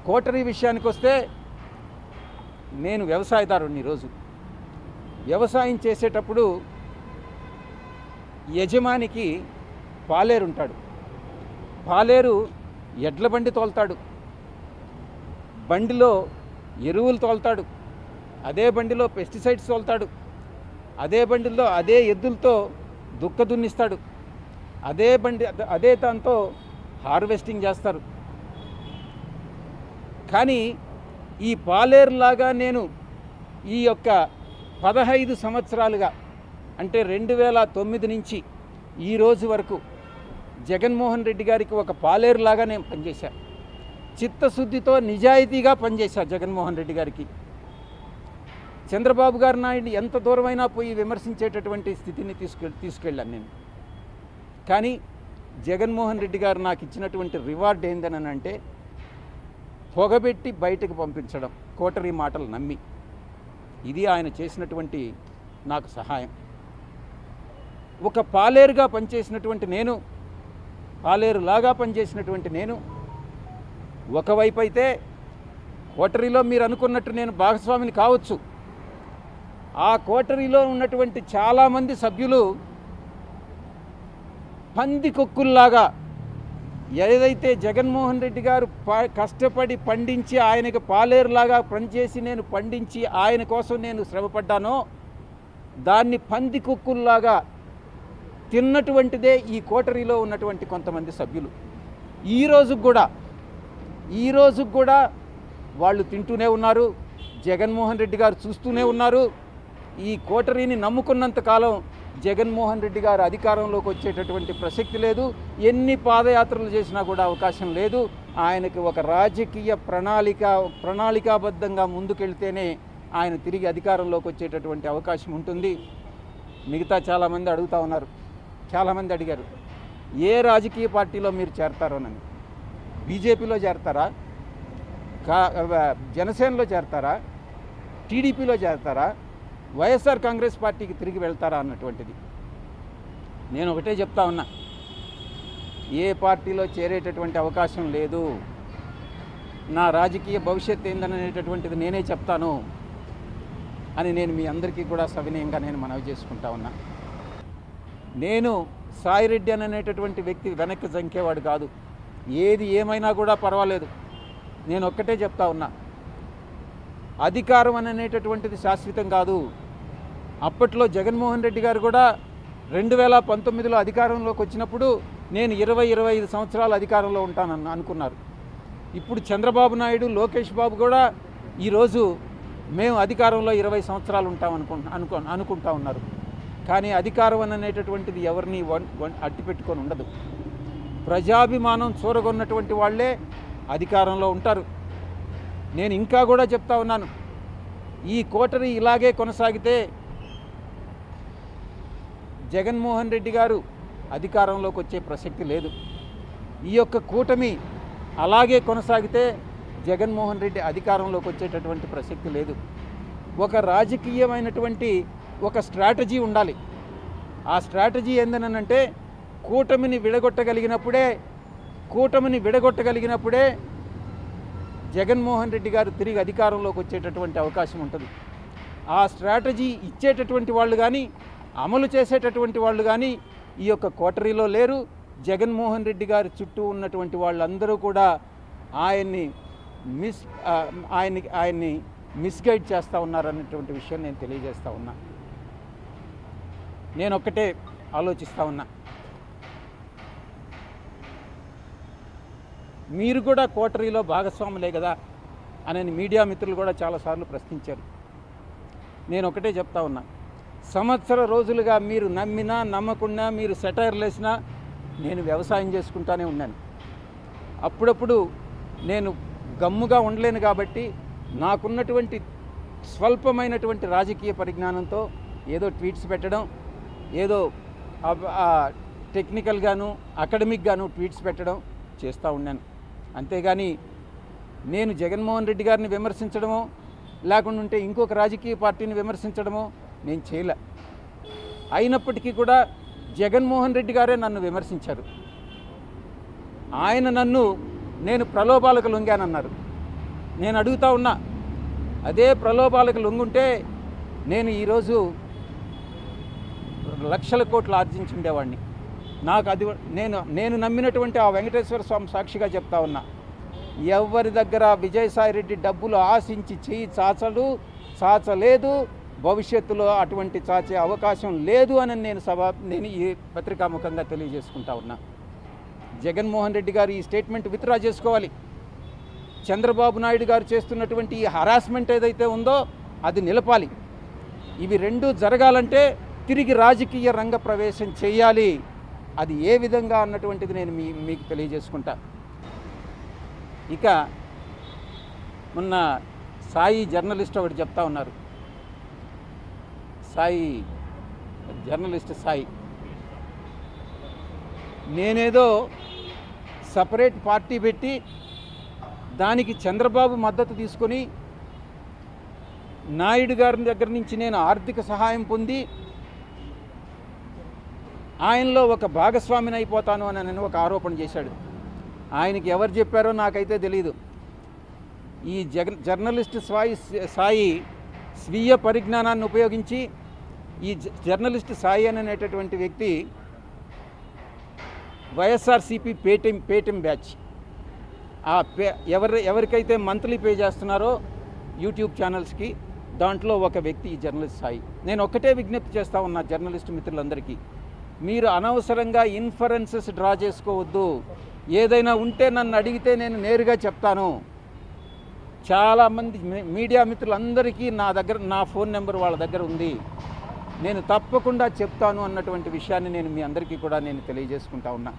Coterie విషయానికి వస్తే నేను వ్యవసాయదారుని ఈరోజు వ్యవసాయం చేసేటప్పుడు యజమానికి పాలేరు ఉంటాడు. పాలేరు ఎడ్ల బండి తోలుతాడు, బండిలో ఎరువులు తోలుతాడు, అదే బండిలో పెస్టిసైడ్స్ తోలుతాడు, అదే బండిలో అదే ఎద్దులతో దుక్క దున్నిస్తాడు, అదే దాంతో హార్వెస్టింగ్ చేస్తారు. కానీ ఈ పాలేరులాగా నేను ఈ యొక్క 15 సంవత్సరాలుగా అంటే 2009 నుంచి ఈ రోజు వరకు జగన్మోహన్ రెడ్డి గారికి ఒక పాలేరులాగా నేను పనిచేశాను. చిత్తశుద్ధితో నిజాయితీగా పనిచేశాను జగన్మోహన్ రెడ్డి గారికి. చంద్రబాబు గారు నాయుడు ఎంత దూరమైనా పోయి విమర్శించేటటువంటి స్థితిని తీసుకెళ్ళాను నేను. కానీ జగన్మోహన్ రెడ్డి గారు నాకు ఇచ్చినటువంటి రివార్డ్ ఏందని అంటే పొగబెట్టి బయటకు పంపించడం, కోటరీ మాటలు నమ్మి. ఇది ఆయన చేసినటువంటి నాకు సహాయం. ఒక పాలేరుగా పనిచేసినటువంటి నేను, పాలేరులాగా పనిచేసినటువంటి నేను, ఒకవైపు అయితే కోటరీలో మీరు అనుకున్నట్టు నేను భాగస్వామిని కావచ్చు, ఆ కోటరీలో ఉన్నటువంటి చాలామంది సభ్యులు పందికొక్కుల్లాగా ఏదైతే జగన్మోహన్ రెడ్డి గారు కష్టపడి పండించి ఆయనకు పాలేరులాగా పనిచేసి నేను పండించి ఆయన కోసం నేను శ్రమపడ్డానో దాన్ని పందికొక్కుల్లాగా తిన్నటువంటిదే ఈ కోటరీలో ఉన్నటువంటి కొంతమంది సభ్యులు. ఈ రోజుకు కూడా వాళ్ళు తింటూనే ఉన్నారు, జగన్మోహన్ రెడ్డి గారు చూస్తూనే ఉన్నారు. ఈ కోటరీని నమ్ముకున్నంత కాలం జగన్మోహన్ రెడ్డి గారు అధికారంలోకి వచ్చేటటువంటి ప్రసక్తి లేదు. ఎన్ని పాదయాత్రలు చేసినా కూడా అవకాశం లేదు. ఆయనకి ఒక రాజకీయ ప్రణాళికాబద్ధంగా ముందుకెళ్తేనే ఆయన తిరిగి అధికారంలోకి వచ్చేటటువంటి అవకాశం ఉంటుంది. మిగతా చాలామంది అడుగుతూ ఉన్నారు, చాలామంది అడిగారు ఏ రాజకీయ పార్టీలో మీరు చేరతారోనని. బీజేపీలో చేరతారా, జనసేనలో చేరతారా, టీడీపీలో చేరతారా, వైఎస్ఆర్ కాంగ్రెస్ పార్టీకి తిరిగి వెళ్తారా అన్నటువంటిది. నేను ఒకటే చెప్తా ఉన్నా, ఏ పార్టీలో చేరేటటువంటి అవకాశం లేదు. నా రాజకీయ భవిష్యత్తు ఏందనేటటువంటిది నేనే చెప్తాను అని నేను మీ అందరికీ కూడా సవినయంగా నేను మనవి చేసుకుంటా ఉన్నా. నేను సాయిరెడ్డి అనేటటువంటి వ్యక్తి వెనక్కి జంకేవాడు కాదు. ఏది ఏమైనా కూడా పర్వాలేదు. నేను ఒక్కటే చెప్తా ఉన్నా, అధికారం అనేటటువంటిది శాశ్వతం కాదు. అప్పట్లో జగన్మోహన్ రెడ్డి గారు కూడా 2019లో అధికారంలోకి వచ్చినప్పుడు నేను 20-25 సంవత్సరాలు అధికారంలో ఉంటానని అనుకున్నారు. ఇప్పుడు చంద్రబాబు నాయుడు, లోకేష్ బాబు కూడా ఈరోజు మేము అధికారంలో 20 సంవత్సరాలు ఉంటాం అనుకుంటా ఉన్నారు. కానీ అధికారం అనేటటువంటిది ఎవరిని అట్టిపెట్టుకొని ఉండదు. ప్రజాభిమానం చూరగొన్నటువంటి వాళ్ళే అధికారంలో ఉంటారు. నేను ఇంకా కూడా చెప్తా ఉన్నాను, ఈ కోటరీ ఇలాగే కొనసాగితే జగన్మోహన్ రెడ్డి గారు అధికారంలోకి వచ్చే ప్రసక్తి లేదు. ఈ యొక్క కూటమి అలాగే కొనసాగితే జగన్మోహన్ రెడ్డి అధికారంలోకి వచ్చేటటువంటి ప్రసక్తి లేదు. ఒక రాజకీయమైనటువంటి ఒక స్ట్రాటజీ ఉండాలి. ఆ స్ట్రాటజీ ఏందనంటే కూటమిని విడగొట్టగలిగినప్పుడే జగన్మోహన్ రెడ్డి గారు తిరిగి అధికారంలోకి వచ్చేటటువంటి అవకాశం ఉంటుంది. ఆ స్ట్రాటజీ ఇచ్చేటటువంటి వాళ్ళు కానీ, అమలు చేసేటటువంటి వాళ్ళు కానీ ఈ యొక్క కోటరీలో లేరు. జగన్మోహన్ రెడ్డి గారి చుట్టూ ఉన్నటువంటి వాళ్ళందరూ కూడా ఆయన్ని మిస్గైడ్ చేస్తూ ఉన్నారనేటువంటి విషయం నేను తెలియజేస్తూ ఉన్నా. నేను ఒక్కటే ఆలోచిస్తూ ఉన్నా, మీరు కూడా కోటరీలో భాగస్వాములే కదా అని మీడియా మిత్రులు కూడా చాలాసార్లు ప్రశ్నించారు. నేను ఒకటే చెప్తా ఉన్నా, సంవత్సర రోజులుగా మీరు నమ్మినా నమ్మకుండా మీరు సెటైర్లు వేసినా నేను వ్యవసాయం చేసుకుంటానే ఉన్నాను. అప్పుడప్పుడు నేను గమ్ముగా ఉండలేను కాబట్టి నాకున్నటువంటి స్వల్పమైనటువంటి రాజకీయ పరిజ్ఞానంతో ఏదో ట్వీట్స్ పెట్టడం, ఏదో టెక్నికల్గాను అకాడమిక్గాను ట్వీట్స్ పెట్టడం చేస్తూ ఉన్నాను. అంతేగాని నేను జగన్మోహన్ రెడ్డి గారిని విమర్శించడమో లేకుంటే ఇంకొక రాజకీయ పార్టీని విమర్శించడమో నేను చేయలే. అయినప్పటికీ కూడా జగన్మోహన్ రెడ్డి గారే నన్ను విమర్శించారు. ఆయన నేను ప్రలోభాలకు లొంగానన్నారు. నేను అడుగుతా ఉన్నా, అదే ప్రలోభాలకు లొంగుంటే నేను ఈరోజు లక్షల కోట్లు ఆర్జించుండేవాడిని. నాకు అది నేను నమ్మినటువంటి ఆ వెంకటేశ్వర స్వామి సాక్షిగా చెప్తా ఉన్నా, ఎవరి దగ్గర విజయసాయిరెడ్డి డబ్బులు ఆశించి చెయ్యి చాచలేదు, భవిష్యత్తులో అటువంటి చాచే అవకాశం లేదు అని నేను ఈ పత్రికాముఖంగా తెలియజేసుకుంటా ఉన్నా. జగన్మోహన్ రెడ్డి గారు ఈ స్టేట్మెంట్ విత్డ్రా చేసుకోవాలి. చంద్రబాబు నాయుడు గారు చేస్తున్నటువంటి ఈ హరాస్మెంట్ ఏదైతే ఉందో అది నిలపాలి. ఇవి రెండూ జరగాలంటే తిరిగి రాజకీయ రంగ ప్రవేశం చేయాలి. అది ఏ విధంగా అన్నటువంటిది నేను మీకు తెలియజేసుకుంటా. ఇక మొన్న సాయి జర్నలిస్ట్ ఒకటి చెప్తా ఉన్నారు. జర్నలిస్ట్ సాయి నేనేదో సపరేట్ పార్టీ పెట్టి దానికి చంద్రబాబు మద్దతు తీసుకొని నాయుడు గారి దగ్గర నుంచి నేను ఆర్థిక సహాయం పొంది ఆయనలో ఒక భాగస్వామిని అయిపోతాను అని ఒక ఆరోపణ చేశాడు. ఆయనకి ఎవరు చెప్పారో నాకైతే తెలియదు. ఈ జర్నలిస్ట్ సాయి స్వీయ పరిజ్ఞానాన్ని ఉపయోగించి ఈ జర్నలిస్ట్ సాయి అనేటటువంటి వ్యక్తి వైఎస్ఆర్సీపీ పేటిఎం బ్యాచ్ ఎవరికైతే మంత్లీ పే చేస్తున్నారో యూట్యూబ్ ఛానల్స్కి, దాంట్లో ఒక వ్యక్తి ఈ జర్నలిస్ట్ సాయి. నేను ఒక్కటే విజ్ఞప్తి చేస్తా ఉన్నా జర్నలిస్ట్ మిత్రులందరికీ, మీరు అనవసరంగా ఇన్ఫరెన్సెస్ డ్రా చేసుకోవద్దు. ఏదైనా ఉంటే నన్ను అడిగితే నేను నేరుగా చెప్తాను. చాలామంది మీడియా మిత్రులందరికీ నా ఫోన్ నెంబర్ వాళ్ళ దగ్గర ఉంది, నేను తప్పకుండా చెప్తాను అన్నటువంటి విషయాన్ని నేను మీ అందరికీ కూడా తెలియజేసుకుంటా ఉన్నా.